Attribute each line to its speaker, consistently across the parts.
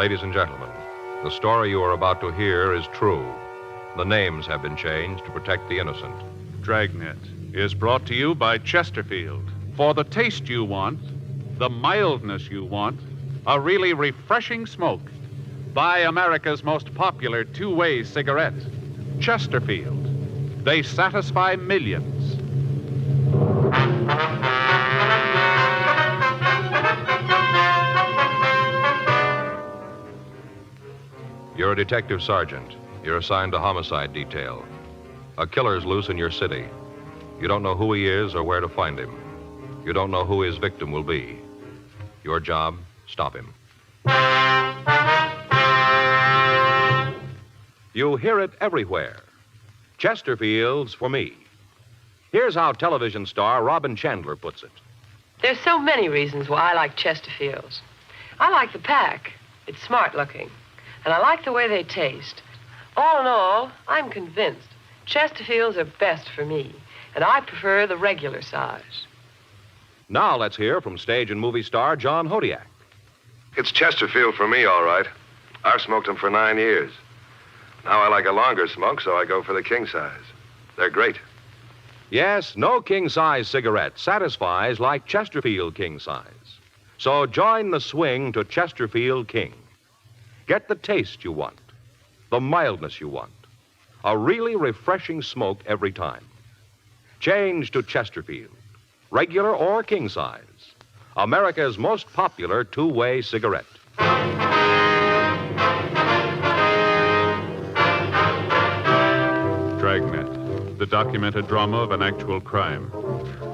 Speaker 1: Ladies and gentlemen, the story you are about to hear is true. The names have been changed to protect the innocent.
Speaker 2: Dragnet is brought to you by Chesterfield. For the taste you want, the mildness you want, a really refreshing smoke. Buy America's most popular two-way cigarette, Chesterfield. They satisfy millions.
Speaker 1: You're a detective sergeant. You're assigned to homicide detail. A killer's loose in your city. You don't know who he is or where to find him. You don't know who his victim will be. Your job, stop him. You hear it everywhere. Chesterfield's for me. Here's how television star Robin Chandler puts it.
Speaker 3: There's so many reasons why I like Chesterfields. I like the pack. It's smart looking. And I like the way they taste. All in all, I'm convinced Chesterfields are best for me. And I prefer the regular size.
Speaker 1: Now let's hear from stage and movie star John Hodiak.
Speaker 4: It's Chesterfield for me, all right. I've smoked them for 9 years. Now I like a longer smoke, so I go for the king size. They're great.
Speaker 1: Yes, no king-size cigarette satisfies like Chesterfield king size. So join the swing to Chesterfield King. Get the taste you want, the mildness you want, a really refreshing smoke every time. Change to Chesterfield, regular or king size, America's most popular two-way cigarette.
Speaker 2: Dragnet, the documented drama of an actual crime.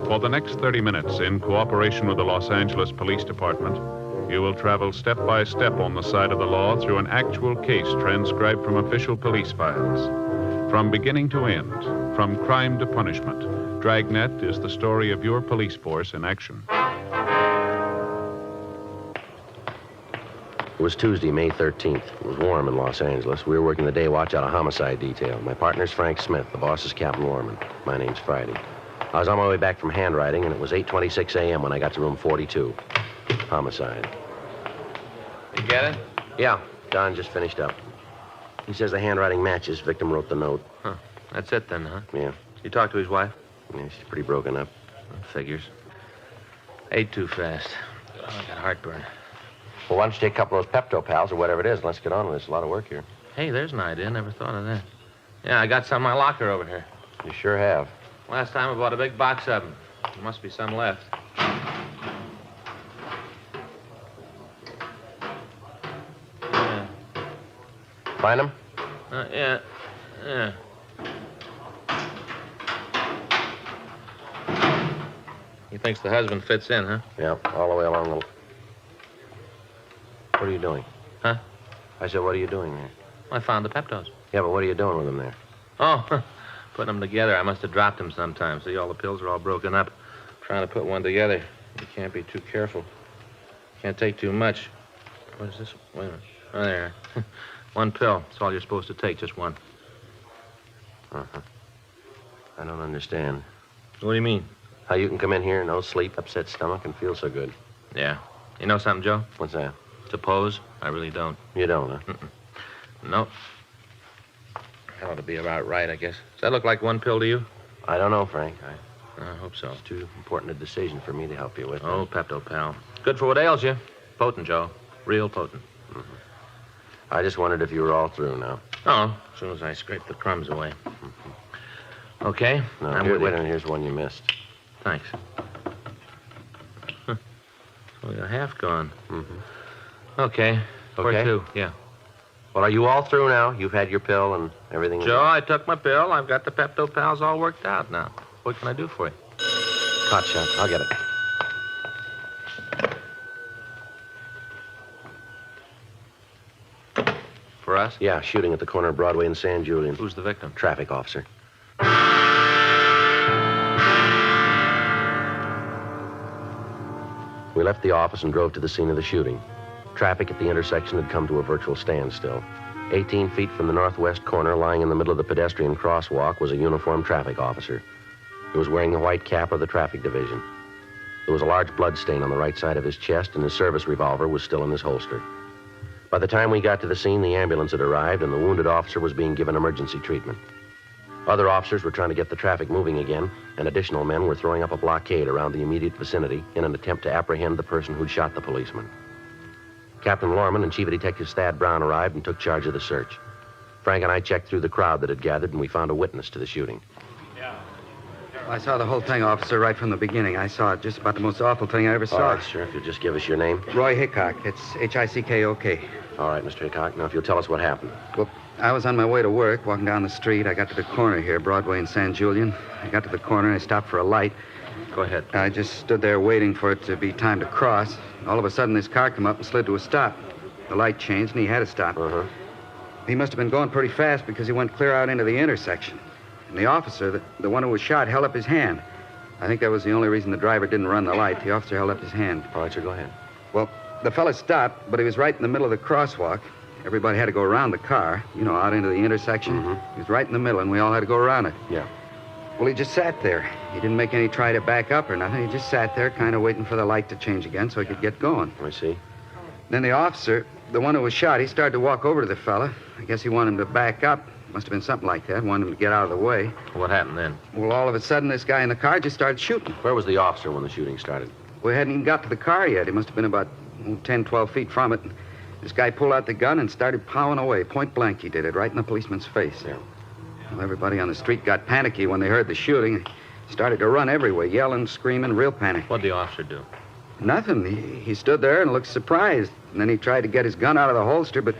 Speaker 2: For the next 30 minutes, in cooperation with the Los Angeles Police Department, you will travel step by step on the side of the law through an actual case transcribed from official police files. From beginning to end, from crime to punishment, Dragnet is the story of your police force in action.
Speaker 5: It was Tuesday, May 13th. It was warm in Los Angeles. We were working the day watch out of homicide detail. My partner's Frank Smith. The boss is Captain Lorman. My name's Friday. I was on my way back from handwriting, and it was 8:26 a.m. when I got to room 42. Homicide.
Speaker 6: You get it?
Speaker 5: Yeah, Don just finished up. He says the handwriting matches. Victim wrote the note.
Speaker 6: Huh. That's it then, huh?
Speaker 5: Yeah.
Speaker 6: You talked to his wife?
Speaker 5: Yeah, she's pretty broken up.
Speaker 6: Figures. Ate too fast. Oh, I got heartburn.
Speaker 5: Well, why don't you take a couple of those Pepto Pals or whatever it is, and let's get on with this. A lot of work here.
Speaker 6: Hey, there's an idea. Never thought of that. Yeah, I got some in my locker over here.
Speaker 5: You sure have.
Speaker 6: Last time I bought a big box of them. There must be some left. Yeah.
Speaker 5: Find them?
Speaker 6: Yeah. He thinks the husband fits in, huh?
Speaker 5: Yeah, all the way along the... What are you doing?
Speaker 6: Huh?
Speaker 5: I said, what are you doing there?
Speaker 6: I found the Peptos.
Speaker 5: Yeah, but what are you doing with them there?
Speaker 6: Oh, putting them together. I must have dropped them sometime. See, all the pills are all broken up. Trying to put one together. You can't be too careful. Can't take too much. What is this? Wait a minute. Oh, there. One pill. That's all you're supposed to take, just one.
Speaker 5: Uh-huh. I don't understand.
Speaker 6: What do you mean?
Speaker 5: How you can come in here, no sleep, upset stomach, and feel so good.
Speaker 6: Yeah. You know something, Joe?
Speaker 5: What's that?
Speaker 6: Suppose I really don't.
Speaker 5: You don't, huh?
Speaker 6: Nope. That ought to be about right, I guess. Does that look like one pill to you?
Speaker 5: I don't know, Frank.
Speaker 6: I hope so.
Speaker 5: It's too important a decision for me to help you with.
Speaker 6: Oh, Pepto, pal. Good for what ails you. Potent, Joe. Real potent.
Speaker 5: Mm-hmm. I just wondered if you were all through now.
Speaker 6: Oh, as soon as I scrape the crumbs away.
Speaker 5: Mm-hmm.
Speaker 6: Okay?
Speaker 5: No,
Speaker 6: I'm
Speaker 5: here,
Speaker 6: with
Speaker 5: wait
Speaker 6: you.
Speaker 5: a minute. Here's one you missed.
Speaker 6: Thanks. Only a half gone.
Speaker 5: Mm-hmm.
Speaker 6: Okay. For
Speaker 5: Okay.
Speaker 6: two, yeah.
Speaker 5: Well, are you all through now? You've had your pill and everything?
Speaker 6: Joe, I took my pill. I've got the Pepto Pals all worked out now. What can I do for you?
Speaker 5: Hot shot. I'll get it.
Speaker 6: For us?
Speaker 5: Yeah, shooting at the corner of Broadway and San Julian.
Speaker 6: Who's the victim?
Speaker 5: Traffic officer. We left the office and drove to the scene of the shooting. Traffic at the intersection had come to a virtual standstill. 18 feet from the northwest corner, lying in the middle of the pedestrian crosswalk, was a uniformed traffic officer. He was wearing the white cap of the traffic division. There was a large blood stain on the right side of his chest, and his service revolver was still in his holster. By the time we got to the scene, the ambulance had arrived and the wounded officer was being given emergency treatment. Other officers were trying to get the traffic moving again, and additional men were throwing up a blockade around the immediate vicinity in an attempt to apprehend the person who'd shot the policeman. Captain Lorman and Chief Detective Thad Brown arrived and took charge of the search. Frank and I checked through the crowd that had gathered, and we found a witness to the shooting.
Speaker 7: I saw the whole thing, officer, right from the beginning. I saw it. Just about the most awful thing I ever saw.
Speaker 5: All right, sir, if you'll just give us your name.
Speaker 7: Roy Hickok. It's Hickok.
Speaker 5: All right, Mr. Hickok. Now, if you'll tell us what happened.
Speaker 7: Well, I was on my way to work, walking down the street. I got to the corner here, Broadway and San Julian. I got to the corner and I stopped for a light.
Speaker 5: Go ahead.
Speaker 7: I just stood there waiting for it to be time to cross. All of a sudden, this car came up and slid to a stop. The light changed and he had to stop.
Speaker 5: Uh-huh.
Speaker 7: He must have been going pretty fast because he went clear out into the intersection. And the officer, the one who was shot, held up his hand. I think that was the only reason the driver didn't run the light. The officer held up his hand.
Speaker 5: All right, sir, go ahead.
Speaker 7: Well, the fella stopped, but he was right in the middle of the crosswalk. Everybody had to go around the car, out into the intersection.
Speaker 5: Mm-hmm.
Speaker 7: He was right in the middle, and we all had to go around it.
Speaker 5: Yeah.
Speaker 7: Well, he just sat there. He didn't make any try to back up or nothing. He just sat there, kind of waiting for the light to change again so he could get going.
Speaker 5: I see.
Speaker 7: Then the officer, the one who was shot, he started to walk over to the fella. I guess he wanted him to back up. Must have been something like that. Wanted him to get out of the way.
Speaker 6: What happened then?
Speaker 7: Well, all of a sudden, this guy in the car just started shooting.
Speaker 5: Where was the officer when the shooting started?
Speaker 7: We hadn't even got to the car yet. He must have been about 10, 12 feet from it. This guy pulled out the gun and started plowing away. Point blank, he did it, right in the policeman's face.
Speaker 5: Yeah.
Speaker 7: Well, everybody on the street got panicky when they heard the shooting. Started to run everywhere, yelling, screaming, real panic.
Speaker 6: What'd the officer do?
Speaker 7: Nothing. He stood there and looked surprised. And then he tried to get his gun out of the holster, but,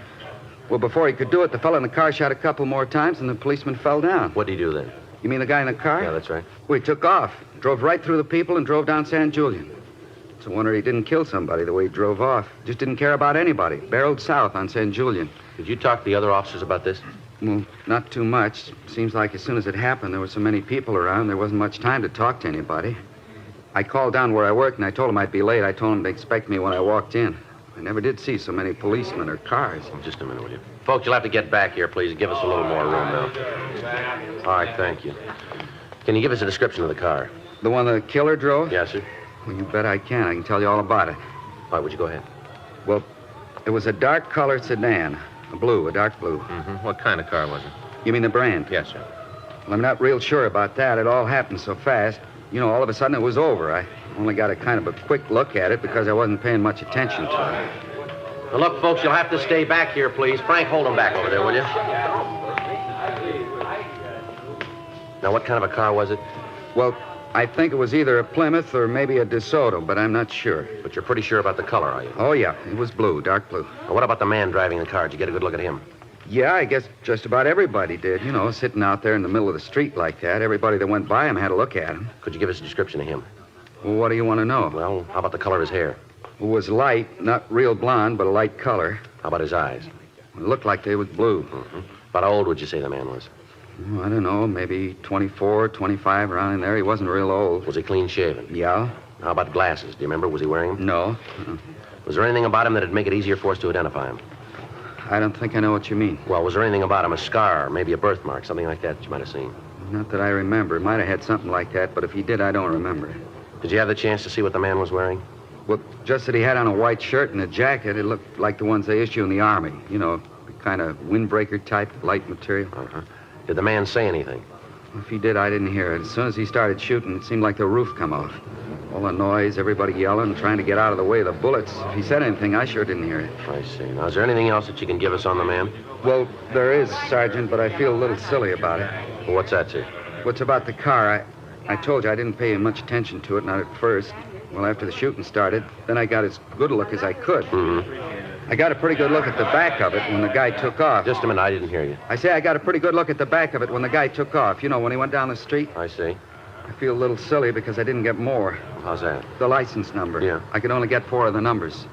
Speaker 7: well, before he could do it, the fellow in the car shot a couple more times and the policeman fell down.
Speaker 5: What'd he do then?
Speaker 7: You mean the guy in the car?
Speaker 5: Yeah, that's right.
Speaker 7: Well, he took off, drove right through the people and drove down San Julian. It's a wonder he didn't kill somebody the way he drove off. Just didn't care about anybody. Barreled south on San Julian.
Speaker 5: Did you talk to the other officers about this?
Speaker 7: Well, not too much. Seems like as soon as it happened, there were so many people around, there wasn't much time to talk to anybody. I called down where I worked, and I told him I'd be late. I told him to expect me when I walked in. I never did see so many policemen or cars.
Speaker 5: Just a minute, will you? Folks, you'll have to get back here, please. Give us a little more room now. All right, thank you. Can you give us a description of the car?
Speaker 7: The one the killer drove?
Speaker 5: Yes, sir.
Speaker 7: Well, you bet I can. I can tell you all about it.
Speaker 5: All right, would you go ahead?
Speaker 7: Well, it was a dark-colored sedan. A dark blue.
Speaker 6: Mm-hmm. What kind of car was it?
Speaker 7: You mean the brand?
Speaker 6: Yes, sir.
Speaker 7: Well, I'm not real sure about that. It all happened so fast. All of a sudden it was over. I only got a kind of a quick look at it because I wasn't paying much attention to it.
Speaker 5: Now, look, folks, you'll have to stay back here, please. Frank, hold him back over there, will you? Now, what kind of a car was it?
Speaker 7: Well, I think it was either a Plymouth or maybe a DeSoto, but I'm not sure.
Speaker 5: But you're pretty sure about the color, are you?
Speaker 7: Oh, yeah. It was blue, dark blue.
Speaker 5: Now, what about the man driving the car? Did you get a good look at him?
Speaker 7: Yeah, I guess just about everybody did. Sitting out there in the middle of the street like that. Everybody that went by him had a look at him.
Speaker 5: Could you give us a description of him?
Speaker 7: Well, what do you want to know?
Speaker 5: Well, how about the color of his hair?
Speaker 7: It was light, not real blonde, but a light color.
Speaker 5: How about his eyes?
Speaker 7: It looked like they was blue.
Speaker 5: Mm-hmm. About how old would you say the man was?
Speaker 7: Oh, I don't know, maybe 24, 25, around in there. He wasn't real old.
Speaker 5: Was he clean shaven?
Speaker 7: Yeah.
Speaker 5: How about glasses? Do you remember? Was he wearing them?
Speaker 7: No.
Speaker 5: Was there anything about him that'd make it easier for us to identify him?
Speaker 7: I don't think I know what you mean.
Speaker 5: Well, was there anything about him, a scar, maybe a birthmark, something like that you might have seen?
Speaker 7: Not that I remember. Might have had something like that, but if he did, I don't remember.
Speaker 5: Did you have the chance to see what the man was wearing?
Speaker 7: Well, just that he had on a white shirt and a jacket. It looked like the ones they issue in the Army. The kind of windbreaker type, light material.
Speaker 5: Uh-huh. Did the man say anything?
Speaker 7: If he did, I didn't hear it. As soon as he started shooting, it seemed like the roof come off. All the noise, everybody yelling, trying to get out of the way of the bullets. If he said anything, I sure didn't hear it.
Speaker 5: I see. Now, is there anything else that you can give us on the man?
Speaker 7: Well, there is, Sergeant, but I feel a little silly about it.
Speaker 5: Well, what's that, sir?
Speaker 7: What's about the car? I told you I didn't pay much attention to it, not at first. Well, after the shooting started, then I got as good a look as I could.
Speaker 5: Mm-hmm.
Speaker 7: I got a pretty good look at the back of it when the guy took off.
Speaker 5: Just a minute, I didn't hear you.
Speaker 7: I say I got a pretty good look at the back of it when the guy took off. When he went down the street.
Speaker 5: I see.
Speaker 7: I feel a little silly because I didn't get more.
Speaker 5: How's that?
Speaker 7: The license number.
Speaker 5: Yeah.
Speaker 7: I could only get 4 of the numbers.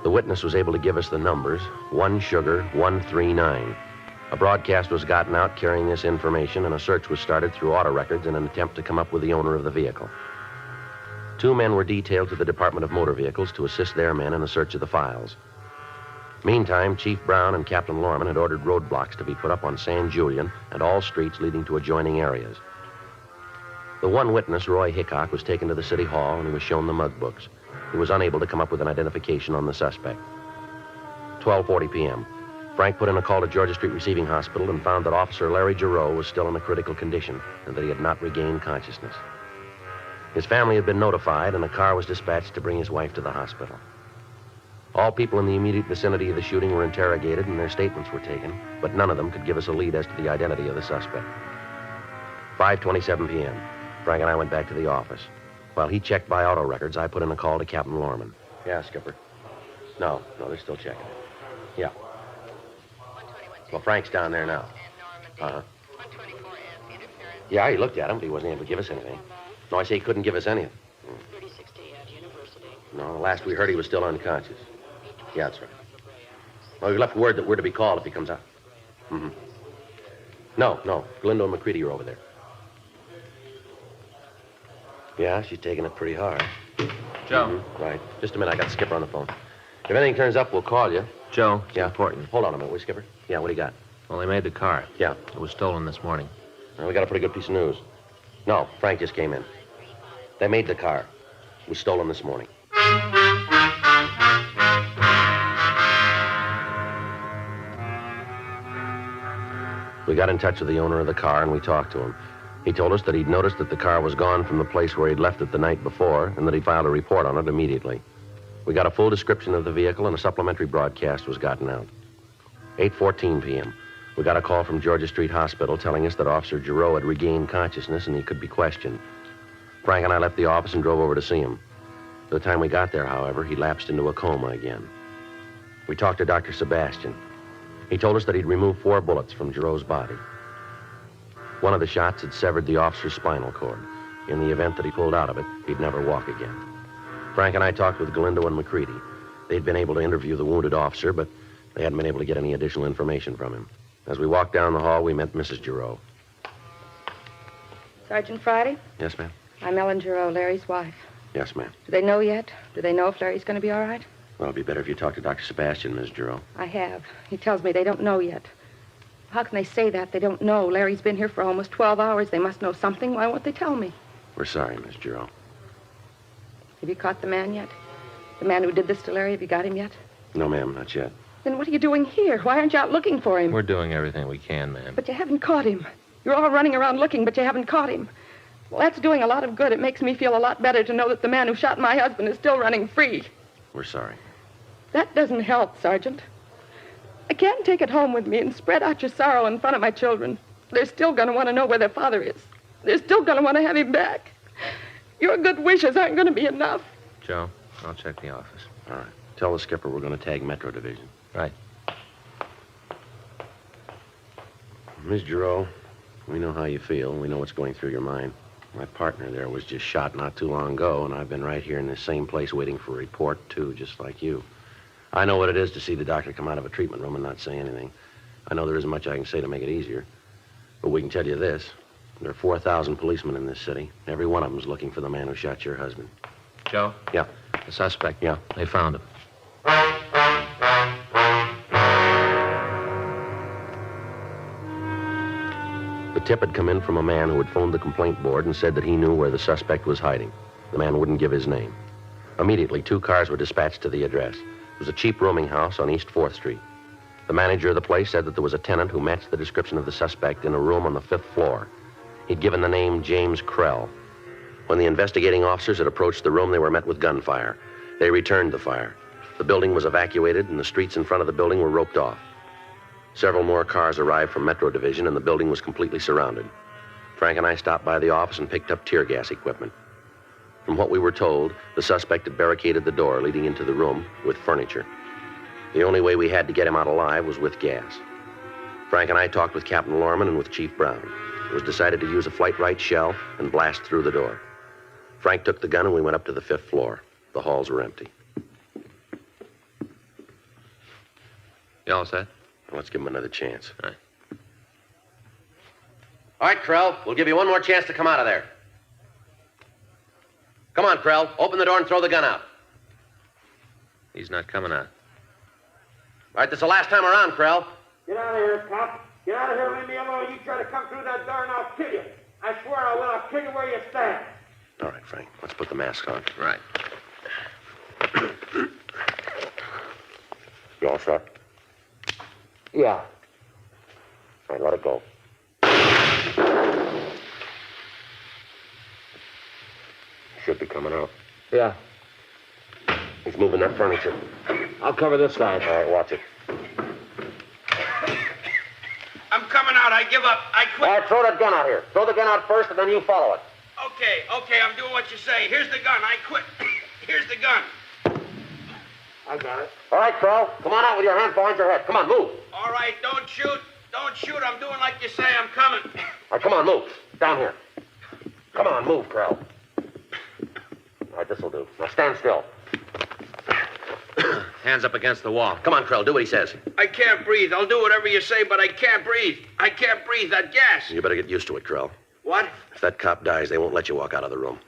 Speaker 5: The witness was able to give us the numbers, 1 Sugar 139. A broadcast was gotten out carrying this information, and a search was started through auto records in an attempt to come up with the owner of the vehicle. 2 men were detailed to the Department of Motor Vehicles to assist their men in the search of the files. Meantime, Chief Brown and Captain Lorman had ordered roadblocks to be put up on San Julian and all streets leading to adjoining areas. The one witness, Roy Hickok, was taken to the city hall and he was shown the mug books. He was unable to come up with an identification on the suspect. 12:40 p.m. Frank put in a call to Georgia Street Receiving Hospital and found that Officer Larry Giroux was still in a critical condition and that he had not regained consciousness. His family had been notified and a car was dispatched to bring his wife to the hospital. All people in the immediate vicinity of the shooting were interrogated and their statements were taken, but none of them could give us a lead as to the identity of the suspect. 5:27 p.m. Frank and I went back to the office. While he checked by auto records, I put in a call to Captain Lorman. Yeah, Skipper. No, they're still checking. Yeah. Well, Frank's down there now. Uh-huh. Yeah, he looked at him, but he wasn't able to give us anything. No, I say he couldn't give us anything. No, the last we heard, he was still unconscious. Yeah, that's right. Well, we left word that we're to be called if he comes out. Mm-hmm. No. Galindo and McCready are over there. Yeah, she's taking it pretty hard.
Speaker 6: Joe.
Speaker 5: Mm-hmm. Right. Just a minute, I got the skipper on the phone. If anything turns up, we'll call you.
Speaker 6: Joe, it's
Speaker 5: Yeah.
Speaker 6: important.
Speaker 5: Hold on a minute, will you, Skipper? Yeah, what do you got?
Speaker 6: Well, they made the car.
Speaker 5: Yeah.
Speaker 6: It was stolen this morning.
Speaker 5: Well, we got a pretty good piece of news. No, Frank just came in. They made the car. It was stolen this morning. We got in touch with the owner of the car and we talked to him. He told us that he'd noticed that the car was gone from the place where he'd left it the night before and that he filed a report on it immediately. We got a full description of the vehicle and a supplementary broadcast was gotten out. 8:14 p.m. We got a call from Georgia Street Hospital telling us that Officer Giroux had regained consciousness and he could be questioned. Frank and I left the office and drove over to see him. By the time we got there, however, he lapsed into a coma again. We talked to Dr. Sebastian. He told us that he'd removed 4 bullets from Giroux's body. One of the shots had severed the officer's spinal cord. In the event that he pulled out of it, he'd never walk again. Frank and I talked with Galindo and McCready. They'd been able to interview the wounded officer, but they hadn't been able to get any additional information from him. As we walked down the hall, we met Mrs. Giroux.
Speaker 8: Sergeant Friday?
Speaker 5: Yes, ma'am?
Speaker 8: I'm Ellen Giroux, Larry's wife.
Speaker 5: Yes, ma'am.
Speaker 8: Do they know yet? Do they know if Larry's going to be all right?
Speaker 5: Well, it'd be better if you talked to Dr. Sebastian, Miss Giroux.
Speaker 8: I have. He tells me they don't know yet. How can they say that? They don't know. Larry's been here for almost 12 hours. They must know something. Why won't they tell me?
Speaker 5: We're sorry, Miss Giroux.
Speaker 8: Have you caught the man yet? The man who did this to Larry, have you got him yet?
Speaker 5: No, ma'am, not yet.
Speaker 8: Then what are you doing here? Why aren't you out looking for him?
Speaker 6: We're doing everything we can, ma'am.
Speaker 8: But you haven't caught him. You're all running around looking, but you haven't caught him. Well, that's doing a lot of good. It makes me feel a lot better to know that the man who shot my husband is still running free.
Speaker 5: We're sorry.
Speaker 8: That doesn't help, Sergeant. I can't take it home with me and spread out your sorrow in front of my children. They're still going to want to know where their father is. They're still going to want to have him back. Your good wishes aren't going to be enough.
Speaker 6: Joe, I'll check the office.
Speaker 5: All right. Tell the skipper we're going to tag Metro Division.
Speaker 6: Right.
Speaker 5: Miss Giroux, we know how you feel. We know what's going through your mind. My partner there was just shot not too long ago, and I've been right here in this same place waiting for a report, too, just like you. I know what it is to see the doctor come out of a treatment room and not say anything. I know there isn't much I can say to make it easier. But we can tell you this. There are 4,000 policemen in this city. Every one of them's looking for the man who shot your husband.
Speaker 6: Joe?
Speaker 5: Yeah.
Speaker 6: The suspect?
Speaker 5: Yeah.
Speaker 6: They found him.
Speaker 5: The tip had come in from a man who had phoned the complaint board and said that he knew where the suspect was hiding. The man wouldn't give his name. Immediately, 2 cars were dispatched to the address. It was a cheap rooming house on East 4th Street. The manager of the place said that there was a tenant who matched the description of the suspect in a room on the 5th floor. He'd given the name James Krell. When the investigating officers had approached the room, they were met with gunfire. They returned the fire. The building was evacuated, and the streets in front of the building were roped off. Several more cars arrived from Metro Division, and the building was completely surrounded. Frank and I stopped by the office and picked up tear gas equipment. From what we were told, the suspect had barricaded the door leading into the room with furniture. The only way we had to get him out alive was with gas. Frank and I talked with Captain Lorman and with Chief Brown. It was decided to use a flight-right shell and blast through the door. Frank took the gun and we went up to the 5th floor. The halls were empty.
Speaker 6: You all set?
Speaker 5: Let's give him another chance.
Speaker 6: All right.
Speaker 5: All right, Krell, we'll give you one more chance to come out of there. Come on, Krell. Open the door and throw the gun out.
Speaker 6: He's not coming out.
Speaker 5: All right, this is the last time around, Krell.
Speaker 9: Get out of here, cop. Get out of here, leave me alone. You try to come through that door and I'll kill you. I swear I will. I'll kill you where you stay.
Speaker 5: Frank. Let's put the masks on.
Speaker 6: Right.
Speaker 5: You all set?
Speaker 6: Yeah.
Speaker 5: All right, let it go. Should be coming out.
Speaker 6: Yeah.
Speaker 5: He's moving that furniture.
Speaker 6: I'll cover this side.
Speaker 5: All right, watch it.
Speaker 9: I'm coming out. I give up. I quit.
Speaker 5: All right, throw that gun out here. Throw the gun out first, and then you follow it.
Speaker 9: Okay, I'm doing what you say. Here's the gun. I quit. Here's the gun.
Speaker 6: I got it.
Speaker 5: All right, Crow. Come on out with your hands behind your head. Come on, move.
Speaker 9: All right, don't shoot. Don't shoot. I'm doing like you say. I'm coming.
Speaker 5: All right, come on, move. Down here. Come on, move, Crow. All right, this'll do. Now stand still.
Speaker 6: Hands up against the wall.
Speaker 5: Come on, Crow. Do what he says.
Speaker 9: I can't breathe. I'll do whatever you say, but I can't breathe. I can't breathe. That gas.
Speaker 5: You better get used to it, Crow.
Speaker 9: What?
Speaker 5: If that cop dies, they won't let you walk out of the room.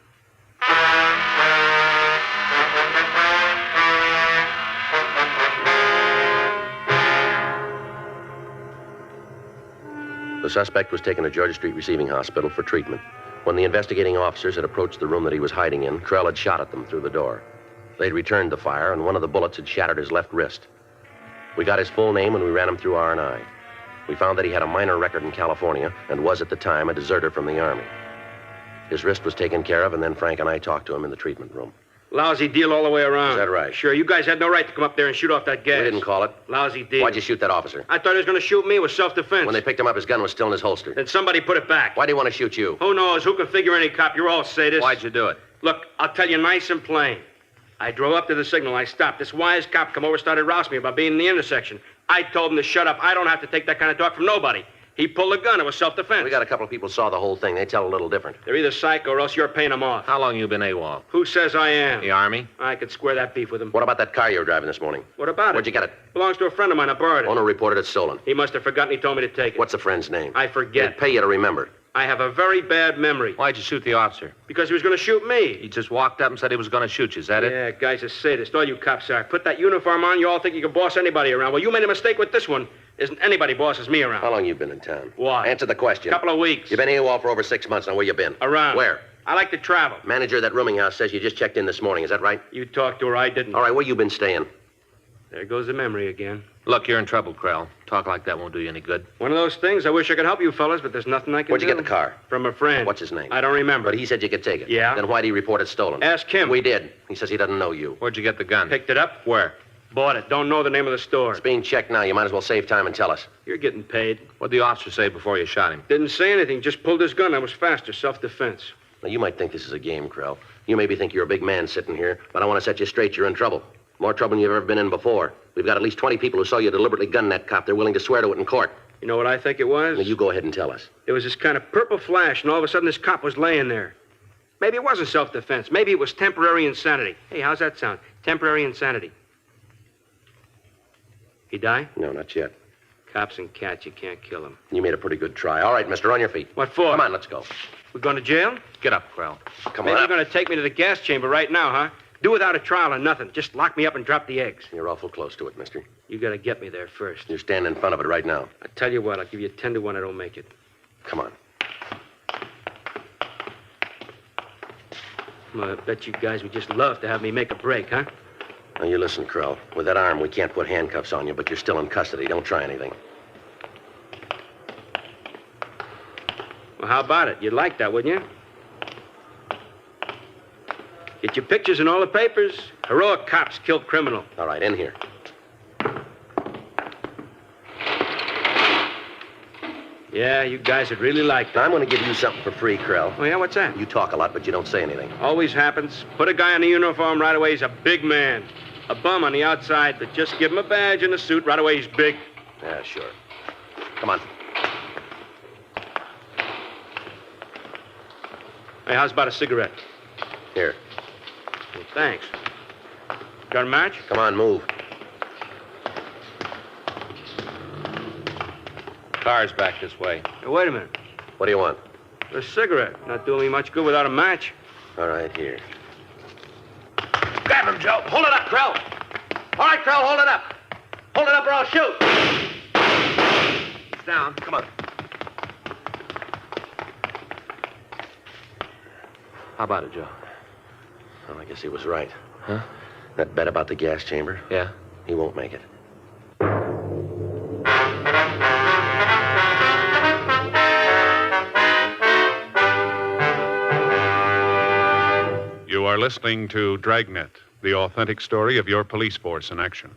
Speaker 5: The suspect was taken to Georgia Street Receiving Hospital for treatment. When the investigating officers had approached the room that he was hiding in, Krell had shot at them through the door. They'd returned the fire, and one of the bullets had shattered his left wrist. We got his full name, and we ran him through R&I. We found that he had a minor record in California and was, at the time, a deserter from the Army. His wrist was taken care of, and then Frank and I talked to him in the treatment room.
Speaker 9: Lousy deal all the way around.
Speaker 5: Is that right?
Speaker 9: Sure, you guys had no right to come up there and shoot off that gas.
Speaker 5: We didn't call it.
Speaker 9: Lousy deal.
Speaker 5: Why'd you shoot that officer?
Speaker 9: I thought he was going to shoot me. It was self-defense.
Speaker 5: When they picked him up, his gun was still in his holster.
Speaker 9: Then somebody put it back.
Speaker 5: Why'd he want to shoot you?
Speaker 9: Who knows? Who can figure any cop? You're all sadists.
Speaker 6: Why'd you do it?
Speaker 9: Look, I'll tell you nice and plain. I drove up to the signal. I stopped. This wise cop come over, started rousing me about being in the intersection. I told him to shut up. I don't have to take that kind of talk from nobody. He pulled a gun. It was self-defense.
Speaker 5: We got a couple of people saw the whole thing. They tell a little different.
Speaker 9: They're either psycho or else you're paying them off.
Speaker 6: How long you been AWOL?
Speaker 9: Who says I am?
Speaker 6: The Army?
Speaker 9: I could square that beef with him.
Speaker 5: What about that car you were driving this morning?
Speaker 9: What about it?
Speaker 5: Where'd you get it?
Speaker 9: Belongs to a friend of mine. I borrowed it.
Speaker 5: Owner reported it stolen.
Speaker 9: He must have forgotten. He told me to take it.
Speaker 5: What's the friend's name?
Speaker 9: I forget.
Speaker 5: They'd pay you to remember.
Speaker 9: I have a very bad memory.
Speaker 6: Why'd you shoot the officer?
Speaker 9: Because he was going to shoot me.
Speaker 6: He just walked up and said he was going to shoot you. Is that it?
Speaker 9: Yeah, guy's a sadist. All you cops are. Put that uniform on, you all think you can boss anybody around. Well, you made a mistake with this one. Isn't anybody bosses me around.
Speaker 5: How long you been in town?
Speaker 9: What?
Speaker 5: Answer the question.
Speaker 9: Couple of weeks.
Speaker 5: You've been AWOL for over 6 months. Now, where you been?
Speaker 9: Around.
Speaker 5: Where?
Speaker 9: I like to travel.
Speaker 5: Manager of that rooming house says you just checked in this morning. Is that right?
Speaker 9: You talked to her, I didn't.
Speaker 5: All right, where you been staying?
Speaker 9: There goes the memory again.
Speaker 6: Look, you're in trouble, Krell. Talk like that won't do you any good.
Speaker 9: One of those things. I wish I could help you fellas, but there's nothing I can
Speaker 5: Where'd
Speaker 9: do.
Speaker 5: you get the car?
Speaker 9: From a friend.
Speaker 5: What's his name?
Speaker 9: I don't remember.
Speaker 5: But he said you could take it.
Speaker 9: Yeah?
Speaker 5: Then why'd he report it stolen?
Speaker 9: Ask him.
Speaker 5: We did. He says he doesn't know you.
Speaker 6: Where'd you get the gun?
Speaker 9: Picked it up.
Speaker 6: Where?
Speaker 9: Bought it. Don't know the name of the store.
Speaker 5: It's being checked now. You might as well save time and tell us.
Speaker 9: You're getting paid.
Speaker 6: What'd the officer say before you shot him?
Speaker 9: Didn't say anything. Just pulled his gun. I was faster. Self-defense.
Speaker 5: Now, you might think this is a game, Krell. You maybe think you're a big man sitting here, but I want to set you straight. You're in trouble. More trouble than you've ever been in before. We've got at least 20 people who saw you deliberately gun that cop. They're willing to swear to it in court.
Speaker 9: You know what I think it was?
Speaker 5: Now, you go ahead and tell us.
Speaker 9: There was this kind of purple flash, and all of a sudden this cop was laying there. Maybe it wasn't self-defense. Maybe it was temporary insanity. Hey, how's that sound? Temporary insanity. He die?
Speaker 5: No, not yet.
Speaker 9: Cops and cats, you can't kill them.
Speaker 5: You made a pretty good try. All right, mister, on your feet.
Speaker 9: What for?
Speaker 5: Come on, let's go.
Speaker 9: We're going to jail?
Speaker 6: Get up, Krell.
Speaker 5: Come
Speaker 9: Maybe
Speaker 5: on
Speaker 9: you're
Speaker 5: up.
Speaker 9: going to take me to the gas chamber right now, huh? Do without a trial or nothing. Just lock me up and drop the eggs.
Speaker 5: You're awful close to it, mister.
Speaker 9: You got to get me there first.
Speaker 5: You're standing in front of it right now.
Speaker 9: I tell you what, I'll give you 10 to 1 I don't make it.
Speaker 5: Come on.
Speaker 9: Well, I bet you guys would just love to have me make a break, huh?
Speaker 5: Now, you listen, Krell. With that arm, we can't put handcuffs on you, but you're still in custody. Don't try anything.
Speaker 9: Well, how about it? You'd like that, wouldn't you? Get your pictures in all the papers. Heroic cops killed criminal.
Speaker 5: All right, in here.
Speaker 9: Yeah, you guys would really like
Speaker 5: Now,
Speaker 9: that.
Speaker 5: I'm going to give you something for free, Krell.
Speaker 9: Oh, yeah? What's that?
Speaker 5: You talk a lot, but you don't say anything.
Speaker 9: Always happens. Put a guy in a uniform right away, he's a big man. A bum on the outside, but just give him a badge and a suit, right away he's big.
Speaker 5: Yeah, sure. Come on.
Speaker 9: Hey, how's about a cigarette?
Speaker 5: Here.
Speaker 9: Well, thanks. Got a match?
Speaker 5: Come on, move.
Speaker 6: Car's back this way.
Speaker 9: Hey, wait a minute.
Speaker 5: What do you want?
Speaker 9: A cigarette. Not doing me much good without a match.
Speaker 5: All right, here.
Speaker 6: Grab him, Joe. Hold it up, Krell. All right, Krell, hold it up. Hold it up or I'll shoot. He's down. Come on. How about it, Joe?
Speaker 5: Well, I guess he was right.
Speaker 6: Huh?
Speaker 5: That bet about the gas chamber,
Speaker 6: Yeah.
Speaker 5: he won't make it.
Speaker 2: You are listening to Dragnet, the authentic story of your police force in action.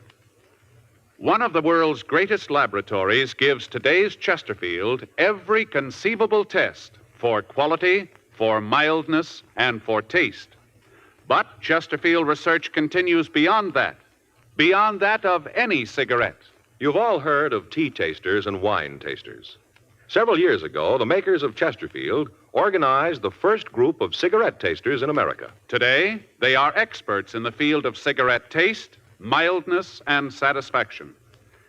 Speaker 2: One of the world's greatest laboratories gives today's Chesterfield every conceivable test for quality, for mildness, and for taste. But Chesterfield research continues beyond that of any cigarette.
Speaker 1: You've all heard of tea tasters and wine tasters. Several years ago, the makers of Chesterfield organized the first group of cigarette tasters in America.
Speaker 2: Today, they are experts in the field of cigarette taste, mildness, and satisfaction.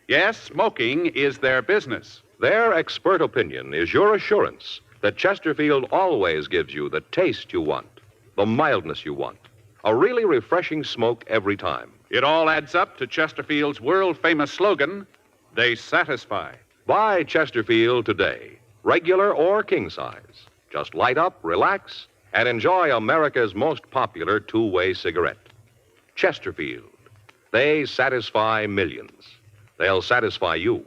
Speaker 2: Yes, smoking is their business.
Speaker 1: Their expert opinion is your assurance that Chesterfield always gives you the taste you want, the mildness you want, a really refreshing smoke every time.
Speaker 2: It all adds up to Chesterfield's world-famous slogan, they satisfy.
Speaker 1: Buy Chesterfield today, regular or king size. Just light up, relax, and enjoy America's most popular two-way cigarette. Chesterfield. They satisfy millions. They'll satisfy you.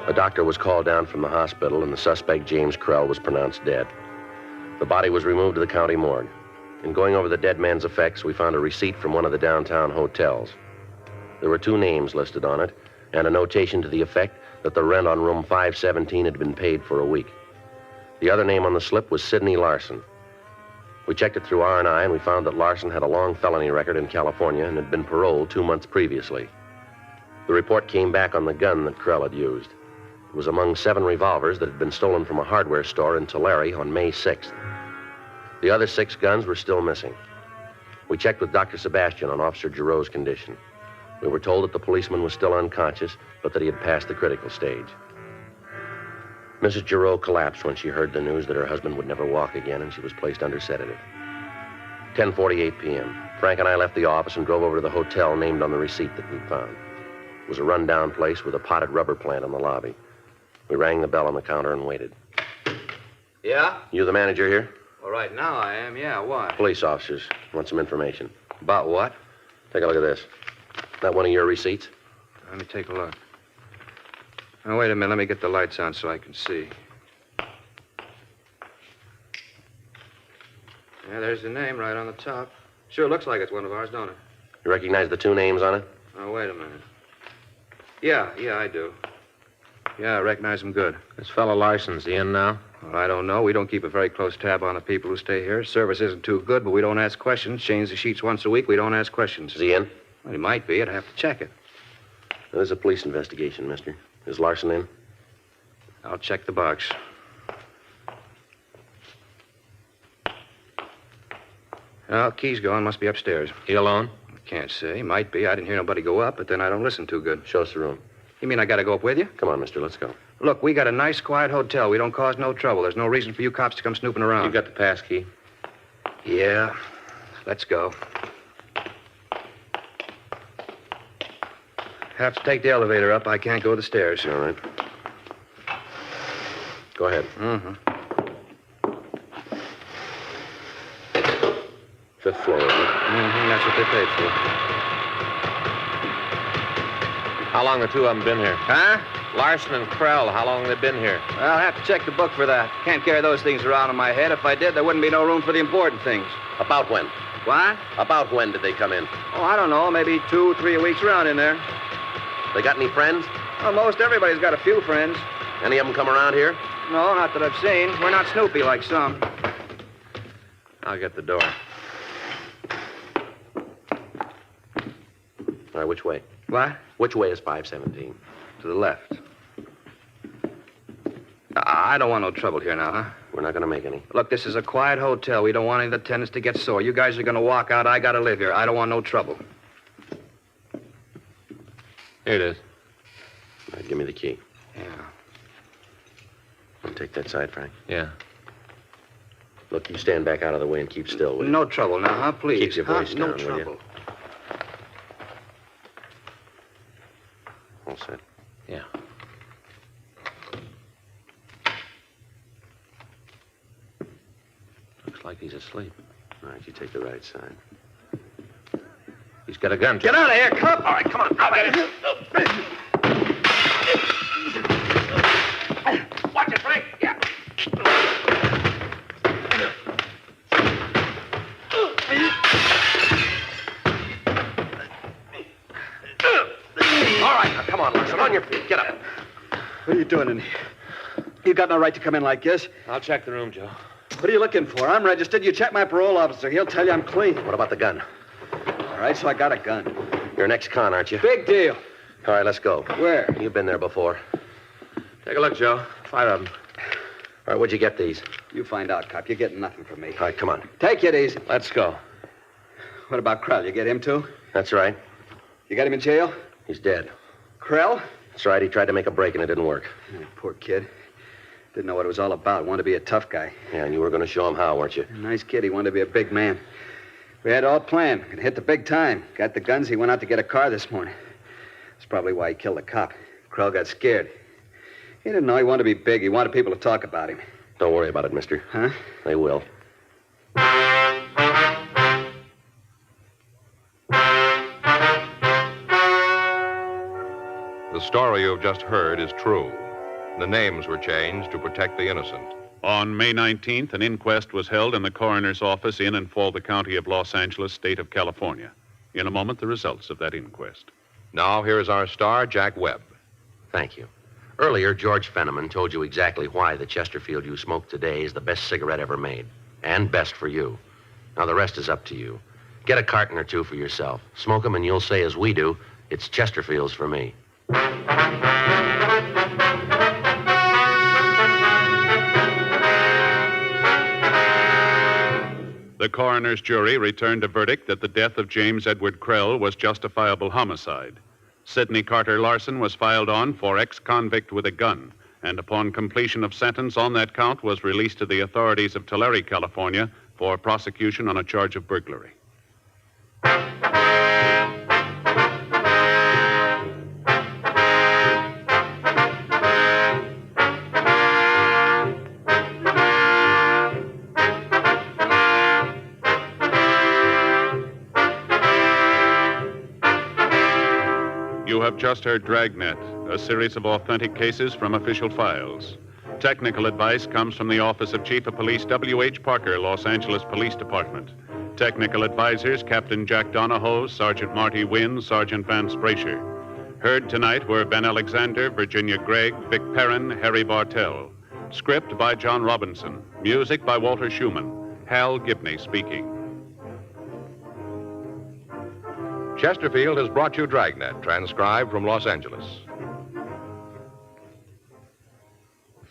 Speaker 5: A doctor was called down from the hospital, and the suspect, James Krell, was pronounced dead. The body was removed to the county morgue. In going over the dead man's effects, we found a receipt from one of the downtown hotels. There were 2 names listed on it, and a notation to the effect that the rent on room 517 had been paid for a week. The other name on the slip was Sidney Larson. We checked it through R&I, and we found that Larson had a long felony record in California and had been paroled 2 months previously. The report came back on the gun that Krell had used. It was among 7 revolvers that had been stolen from a hardware store in Tulare on May 6th. The other 6 guns were still missing. We checked with Dr. Sebastian on Officer Giroux's condition. We were told that the policeman was still unconscious, but that he had passed the critical stage. Mrs. Giroux collapsed when she heard the news that her husband would never walk again, and she was placed under sedative. 10:48 p.m. Frank and I left the office and drove over to the hotel named on the receipt that we'd found. It was a run-down place with a potted rubber plant in the lobby. We rang the bell on the counter and waited.
Speaker 7: Yeah?
Speaker 5: You the manager here?
Speaker 7: Well, right now I am, yeah. Why?
Speaker 5: Police officers. Want some information.
Speaker 7: About what?
Speaker 5: Take a look at this. That one of your receipts?
Speaker 7: Let me take a look. Now, wait a minute. Let me get the lights on so I can see. Yeah, there's the name right on the top. Sure looks like it's one of ours, don't it?
Speaker 5: You recognize the 2 names on it?
Speaker 7: Oh, wait a minute. Yeah, I do. Yeah, I recognize them good.
Speaker 6: This fellow Larson's he in now?
Speaker 7: Well, I don't know. We don't keep a very close tab on the people who stay here. Service isn't too good, but we don't ask questions. Change the sheets once a week. We don't ask questions.
Speaker 5: Is he in?
Speaker 7: Well, he might be. I'd have to check it.
Speaker 5: There's a police investigation, mister. Is Larson in?
Speaker 7: I'll check the box. Well, key's gone. Must be upstairs.
Speaker 6: He alone?
Speaker 7: Can't say. Might be. I didn't hear nobody go up, but then I don't listen too good.
Speaker 5: Show us the room.
Speaker 7: You mean I gotta go up with you?
Speaker 5: Come on, mister. Let's go.
Speaker 7: Look, we got a nice, quiet hotel. We don't cause no trouble. There's no reason for you cops to come snooping around.
Speaker 6: You got the pass key?
Speaker 7: Yeah. Let's go. Have to take the elevator up. I can't go the stairs.
Speaker 5: All right. Go ahead.
Speaker 7: Mm-hmm.
Speaker 5: 5th floor, isn't it?
Speaker 7: Mm-hmm. That's what they paid for.
Speaker 6: How long the 2 of them been here?
Speaker 7: Huh?
Speaker 6: Larson and Krell, how long they been here?
Speaker 7: Well, I'll have to check the book for that. Can't carry those things around in my head. If I did, there wouldn't be no room for the important things.
Speaker 5: About when?
Speaker 7: What?
Speaker 5: About when did they come in?
Speaker 7: Oh, I don't know. Maybe 2, 3 weeks around in there.
Speaker 5: They got any friends?
Speaker 7: Well, most everybody's got a few friends.
Speaker 5: Any of them come around here?
Speaker 7: No, not that I've seen. We're not snoopy like some.
Speaker 6: I'll get the door.
Speaker 5: All right, which way?
Speaker 7: What?
Speaker 5: Which way is 517?
Speaker 7: To the left. I don't want no trouble here now, huh?
Speaker 5: We're not going to make any.
Speaker 7: Look, this is a quiet hotel. We don't want any of the tenants to get sore. You guys are going to walk out. I got to live here. I don't want no trouble.
Speaker 6: Here it is.
Speaker 5: All right, give me the key.
Speaker 7: Yeah.
Speaker 5: I'll take that side, Frank.
Speaker 6: Yeah.
Speaker 5: Look, you stand back out of the way and keep still, will you?
Speaker 7: No trouble now, huh? Please.
Speaker 5: Keep your voice
Speaker 7: no
Speaker 5: down, will you?
Speaker 7: trouble.
Speaker 6: like he's asleep.
Speaker 5: All right, you take the right side.
Speaker 6: He's got a gun.
Speaker 7: Get out of here, cop!
Speaker 5: All right, come on. Out of here.
Speaker 6: Watch it, Frank. Yeah.
Speaker 5: All right, now, come on, Larson. On your feet. Get up.
Speaker 10: What are you doing in here? You got no right to come in like this.
Speaker 6: I'll check the room, Joe.
Speaker 10: What are you looking for? I'm registered. You check my parole officer. He'll tell you I'm clean.
Speaker 5: What about the gun?
Speaker 10: All right, so I got a gun.
Speaker 5: You're an ex-con, aren't you?
Speaker 10: Big deal.
Speaker 5: All right, let's go.
Speaker 10: Where?
Speaker 5: You've been there before.
Speaker 6: Take a look, Joe. 5 of them.
Speaker 5: All right, where'd you get these?
Speaker 10: You find out, cop. You're getting nothing from me.
Speaker 5: All right, come on.
Speaker 10: Take it easy.
Speaker 6: Let's go.
Speaker 10: What about Krell? You get him, too?
Speaker 5: That's right.
Speaker 10: You got him in jail?
Speaker 5: He's dead.
Speaker 10: Krell?
Speaker 5: That's right. He tried to make a break and it didn't work.
Speaker 10: Oh, poor kid. Didn't know what it was all about. Wanted to be a tough guy.
Speaker 5: Yeah, and you were going to show him how, weren't you?
Speaker 10: Nice kid. He wanted to be a big man. We had it all planned. Gonna hit the big time. Got the guns. He went out to get a car this morning. That's probably why he killed the cop. Krell got scared. He didn't know he wanted to be big. He wanted people to talk about him.
Speaker 5: Don't worry about it, mister.
Speaker 10: Huh?
Speaker 5: They will.
Speaker 1: The story you've just heard is true. The names were changed to protect the innocent.
Speaker 2: On May 19th, an inquest was held in the coroner's office in and for the county of Los Angeles, state of California. In a moment, the results of that inquest.
Speaker 1: Now, here is our star, Jack Webb.
Speaker 5: Thank you. Earlier, George Fenneman told you exactly why the Chesterfield you smoked today is the best cigarette ever made. And best for you. Now, the rest is up to you. Get a carton or two for yourself. Smoke them and you'll say, as we do, it's Chesterfields for me.
Speaker 2: The coroner's jury returned a verdict that the death of James Edward Krell was justifiable homicide. Sidney Carter Larson was filed on for ex-convict with a gun, and upon completion of sentence on that count was released to the authorities of Tulare, California, for prosecution on a charge of burglary. You have just heard Dragnet, a series of authentic cases from official files. Technical advice comes from the Office of Chief of Police W.H. Parker, Los Angeles Police Department. Technical advisors, Captain Jack Donahoe, Sergeant Marty Wynn, Sergeant Vance Brasher. Heard tonight were Ben Alexander, Virginia Gregg, Vic Perrin, Harry Bartell. Script by John Robinson. Music by Walter Schumann. Hal Gibney speaking.
Speaker 1: Chesterfield has brought you Dragnet, transcribed from Los Angeles.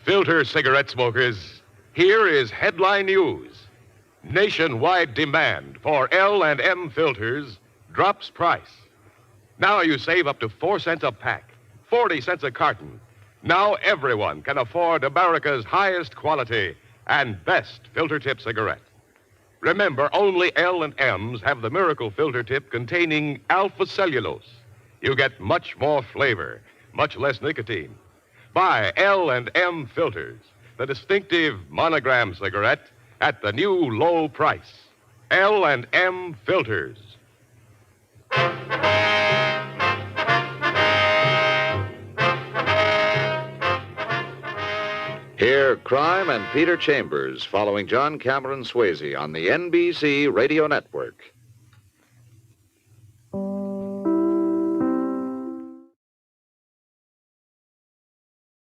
Speaker 11: Filter cigarette smokers, here is headline news. Nationwide demand for L&M filters drops price. Now you save up to 4 cents a pack, 40 cents a carton. Now everyone can afford America's highest quality and best filter tip cigarette. Remember, only L&M's have the miracle filter tip containing alpha cellulose. You get much more flavor, much less nicotine. Buy L&M filters, the distinctive monogram cigarette at the new low price. L&M filters.
Speaker 12: Hear Crime and Peter Chambers following John Cameron Swayze on the NBC Radio Network.